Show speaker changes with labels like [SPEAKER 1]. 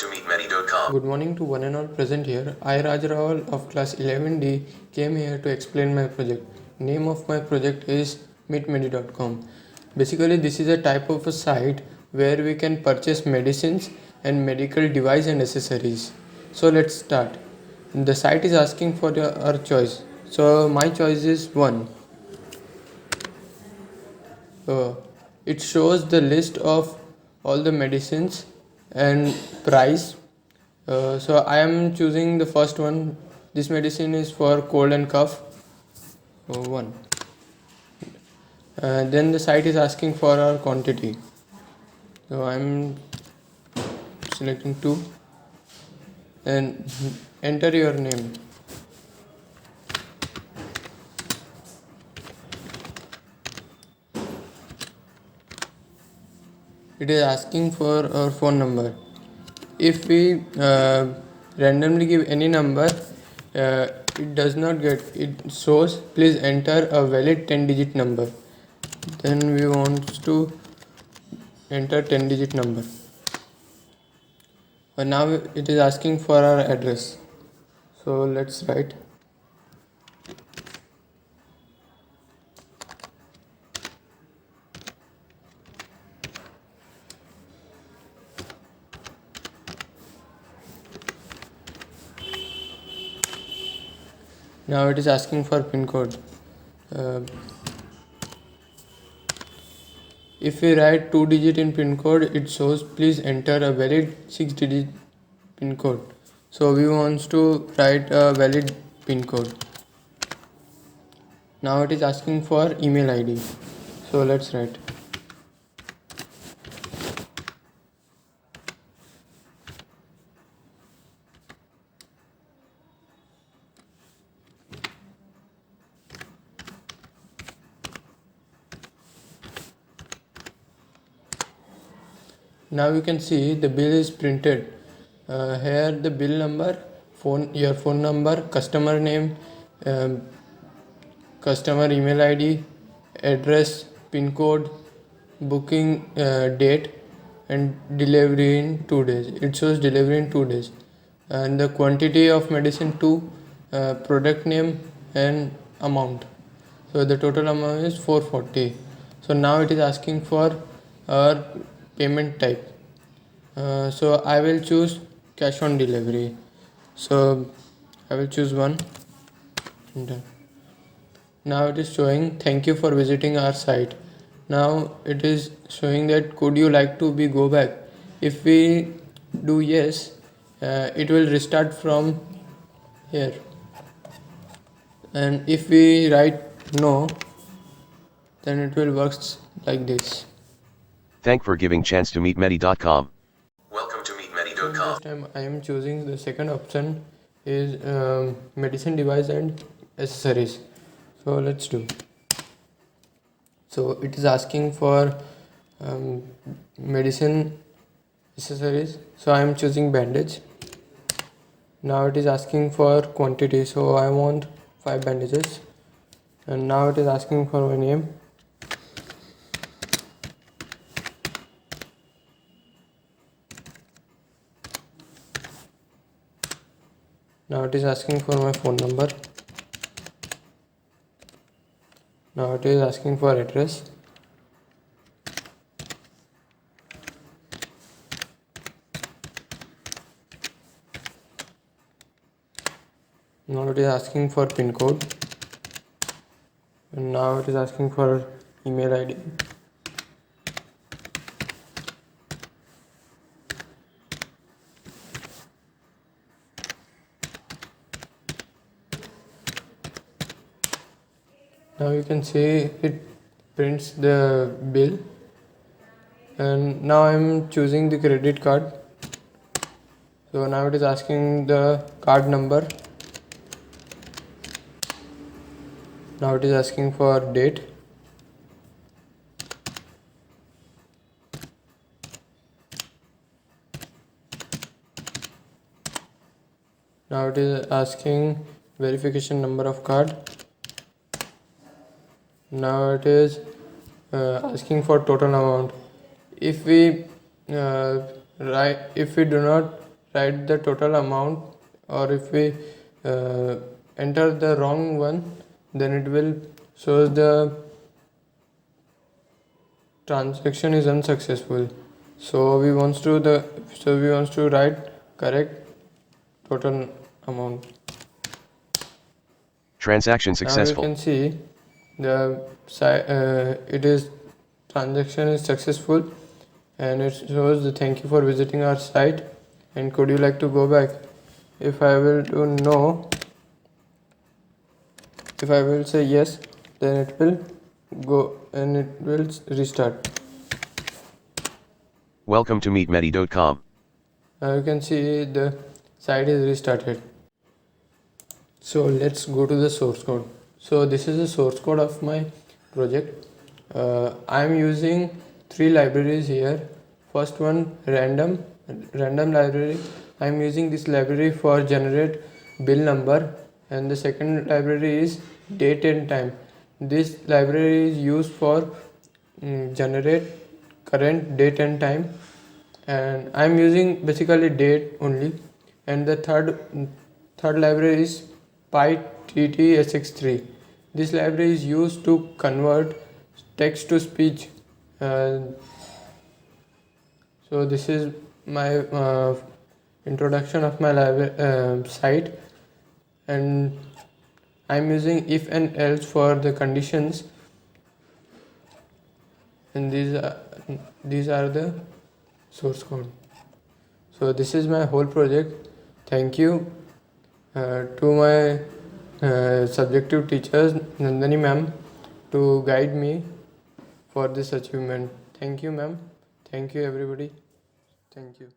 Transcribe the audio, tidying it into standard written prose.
[SPEAKER 1] to meetmedi.com.
[SPEAKER 2] Good morning to one and all present here. I, Raj Rawal of class 11D, came here to explain my project. Name of my project is meetmedi.com. Basically, this is a type of a site where we can purchase medicines and medical device and accessories. So let's start. The site is asking for our choice. So my choice is 1. Uh, it shows the list of all the medicines and price. So I am choosing the first one. This medicine is for cold and cough. 1. Then the site is asking for our quantity. So I am selecting 2 and enter your name. It is asking for our phone number. If we randomly give any number, it does not get, it shows please enter a valid 10-digit number. Then we want to enter 10-digit number. Now it is asking for our address. So let's write. Now it is asking for pin code. If we write 2-digit in pin code, it shows please enter a valid 6-digit pin code. So we want to write a valid pin code. Now it is asking for email ID. So let's write. Now you can see the bill is printed. Here the bill number, your phone number, customer name, customer email ID, address, pin code, booking date, and delivery in 2 days. It shows delivery in 2 days. And the quantity of medicine 2, product name and amount. So the total amount is 440. So now it is asking for our payment type. So I will choose cash on delivery. So I will choose 1. Done. Now it is showing thank you for visiting our site. Now it is showing that could you like to be go back. If we do yes, it will restart from here. And if we write no, then it will work like this.
[SPEAKER 3] Thank for giving chance to meetmedi.com.
[SPEAKER 1] Welcome to
[SPEAKER 2] So
[SPEAKER 1] meetmedi.com.
[SPEAKER 2] this time I am choosing the second option is medicine device and accessories. So let's do. So it is asking for medicine accessories. So I am choosing bandage. Now it is asking for quantity. So I want 5 bandages. And now it is asking for my name. Now it is asking for my phone number. Now it is asking for address. Now it is asking for pin code. And now it is asking for email ID. Now you can see it prints the bill, and now I am choosing the credit card. So now it is asking the card number. Now it is asking for date. Now it is asking verification number of card. Now it is asking for total amount. If we do not write the total amount, or if we enter the wrong one, then it will show the transaction is unsuccessful. So we wants to write correct total amount.
[SPEAKER 3] Transaction
[SPEAKER 2] Now you
[SPEAKER 3] successful.
[SPEAKER 2] can see it is transaction is successful, and it shows the thank you for visiting our site, and could you like to go back. If I will do no, if I will say yes, then it will go and it will restart.
[SPEAKER 3] Welcome to meetmedi.com.
[SPEAKER 2] Now you can see the site is restarted. So let's go to the source code. So this is the source code of my project. I am using 3 libraries here. First one, random library. I am using this library for generate bill number, and the second library is date and time. This library is used for generate current date and time, and I am using basically date only. And the third library is PyTTSX3. This library is used to convert text to speech. So this is my introduction of my site, and I'm using if and else for the conditions, and these are the source code. So this is my whole project. Thank you to my subjective teachers, Nandani ma'am, to guide me for this achievement. Thank you ma'am. Thank you everybody. Thank you.